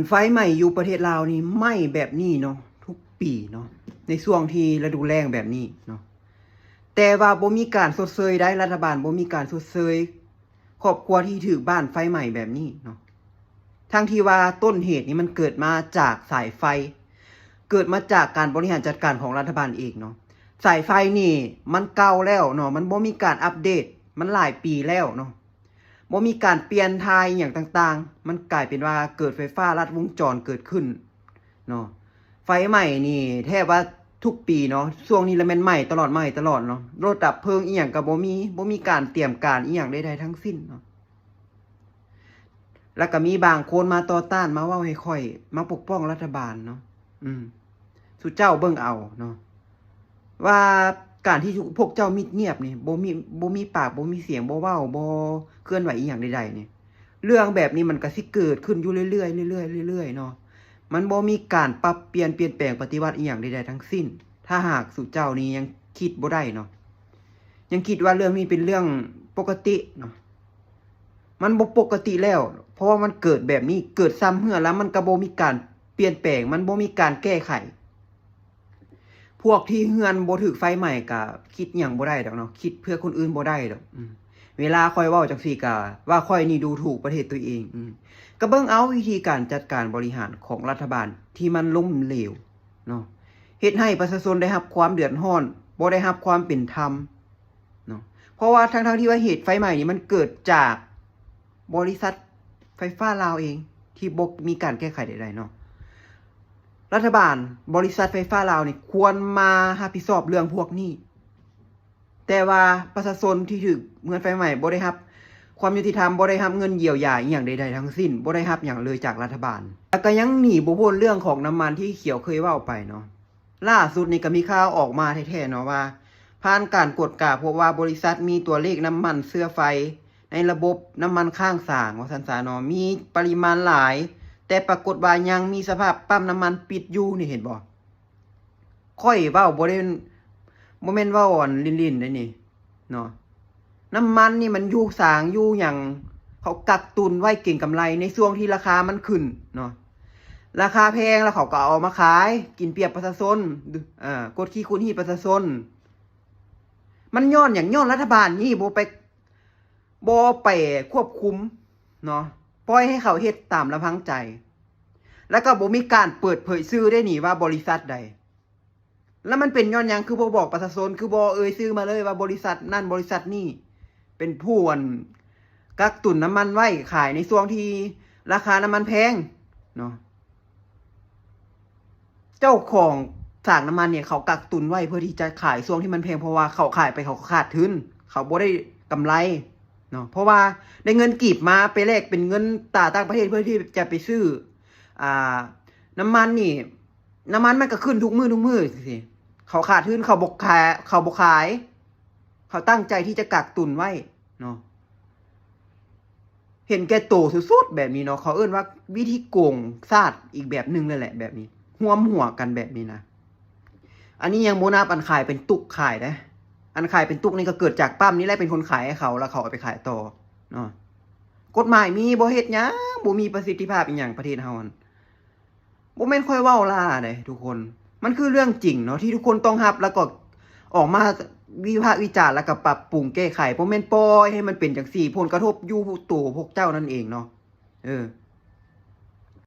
ไฟไหม้อยู่ประเทศลาวนี่ไหม้แบบนี้เนาะทุกปีเนาะในช่วงที่ฤดูแล้งแบบนี้เนาะแต่ว่าบ่มีการชดเชยได้รัฐบาลบ่มีการชดเชยครอบครัวที่ถูกบ้านไฟไหม้แบบนี้เนาะทั้งที่ว่าต้นเหตุนี้มันเกิดมาจากสายไฟเกิดมาจากการบริหารจัดการของรัฐบาลเองเนาะสายไฟนี่มันเก่าแล้วเนาะมันบ่มีการอัปเดตมันหลายปีแล้วเนาะบ่มีการเปลี่ยนทายอย่างต่างๆมันกลายเป็นว่าเกิดไฟฟ้าลัดวงจรเกิดขึ้นเนาะไฟใหม่นี่แทบว่าทุกปีเนาะช่วงนี้ละแม่นใหม่ตลอดเนาะรถดับเพลิงอีหยังก็บ่มีการเตรียมการอีหยังใดๆทั้งสิ้นเนาะแล้วก็มีบางคนมาต่อต้านมาเว้าให้ค่อยมาปกป้องรัฐบาลเนาะสุเจ้าเบิ่งเอาเนาะว่าการที่พวกเจ้ามิดเงียบนี่บ่มีปากบ่มีเสียงบ่เว้าบ่เคลื่อนไหวอีหยังใดๆนี่เรื่องแบบนี้มันก็สิเกิดขึ้นอยู่เรื่อยๆเรื่อยๆเนาะมันบ่มีการปรับเปลี่ยนแปลงปฏิวัติอีหยังใดๆทั้งสิ้นถ้าหากสุเจ้านี้ยังคิดบ่ได้เนาะยังคิดว่าเรื่องนี้เป็นเรื่องปกติเนาะมันบ่ปกติแล้วเพราะว่ามันเกิดแบบนี้เกิดซ้ำเฮือแล้วมันก็บ่มีการเปลี่ยนแปลงมันบ่มีการแก้ไขพวกที่เฮือนบ่ถูกไฟไหม้ก็คิดหยังบ่ได้ดอกเนาะคิดเพื่อคนอื่นบ่ได้ดอกเวลาค่อยเว้าจังซี่ก็ว่าค่อยนี่ดูถูกประเทศตัวเองก็เบิ่งเอาวิธีการจัดการบริหารของรัฐบาลที่มันล้มเหลวเนาะเฮ็ดให้ประชาชนได้รับความเดือดร้อนบ่ได้รับความเป็นธรรมเนาะเพราะว่าทั้งที่ว่าเหตุไฟไหม้นี่มันเกิดจากบริษัทไฟฟ้าลาวเองที่บ่มีการแก้ไขใดๆเนาะรัฐบาลบริษัทไฟฟ้าลาวนี่ควรมารับผิดชอบเรื่องพวกนี้แต่ว่าประชาชนที่ถูกเงินไฟไหม้บ่ได้รับความยุติธรรมบ่ได้รับเงินเยียวยาอีหยังใดๆทั้งสิ้นบ่ได้รับหยังเลยจากรัฐบาลแล้วก็ยังหนีบ่พ้นเรื่องของน้ำมันที่เขียวเคยเว้าไปเนาะล่าสุดนี่ก็มีข่าวออกมาแท้ๆเนาะว่าผ่านการกวดกาพบว่าบริษัทมีตัวเลขน้ำมันเชื้อไฟในระบบน้ำมันข้างสร้างว่าซั่นซะเนาะมีปริมาณหลายแต่ปรากฏว่ายังมีสภาพปั๊มน้ำมันปิดอยู่นี่เห็นบ่ค่อยเว้าบ่ได้บ่แม่นเว้าอ่อนลิ้นๆได้นี่เนาะน้ำมันนี่มันอยู่สร้างอยู่หยังเขากักตุนไว้เก็งกำไรในช่วงที่ราคามันขึ้นเนาะราคาแพงแล้วเขาก็เอามาขายกินเปรียบประชาชนกดขี่คุณฮีประชาชนมันย้อนหยังย้อนรัฐบาลนี่บ่ไปควบคุมเนาะปล่อยให้เขาเฮ็ดตามลำพังใจแล้วก็บ่มีการเปิดเผยชื่อได้นี่ว่าบริษัทใดแล้วมันเป็นย้อนหยังคือบ่บอกประชาชนคือบ่ชื่อมาเลยว่าบริษัทนั่นบริษัทนี่เป็นผู้กักตุนน้ำมันไว้ขายในช่วงที่ราคาน้ำมันแพงเนาะเจ้าของสร้างน้ำมันเนี่ยเขากักตุนไว้เพื่อที่จะขายช่วงที่มันแพงเพราะว่าเขาขายไปเขาขาดทุนเขาบ่ได้กำไรเนาะเพราะว่าได้เงินกีบมาไปแลกเป็นเงินต่างประเทศเพื่อที่จะไปซื้อน้ำมันนี่น้ำมันมันก็ขึ้นทุกมื้อสิเขาขาดทุนเขาบ่ขายเขาตั้งใจที่จะกักตุนไว้เนาะเห็นแก่โตสุดๆแบบนี้เนาะเขาเอิ้นว่าวิธีโกงชาติอีกแบบนึงเลยแหละแบบนี้ร่วมหัวกันแบบนี้นะอันนี้ยังโมนับอันขายเป็นตุกขายนะอันขายเป็นตุกนี่ก็เกิดจากปั๊มนี่แหละเป็นคนขายให้เขาแล้วเขาเอาไปขายต่อเนาะกฎหมายมีบ่เฮ็ดหยังบ่มีประสิทธิภาพอีหยังประเทศเฮาบ่แม่นค่อยเว้าล่าเด้ทุกคนมันคือเรื่องจริงเนาะที่ทุกคนต้องรับแล้วก็ออกมาวิพากษ์วิจารณ์แล้วก็ปรับปรุงแก้ไขบ่แม่นปล่อยให้มันเป็นจังซี่ผลกระทบอยู่ตัวพวกเจ้านั่นเองเนาะ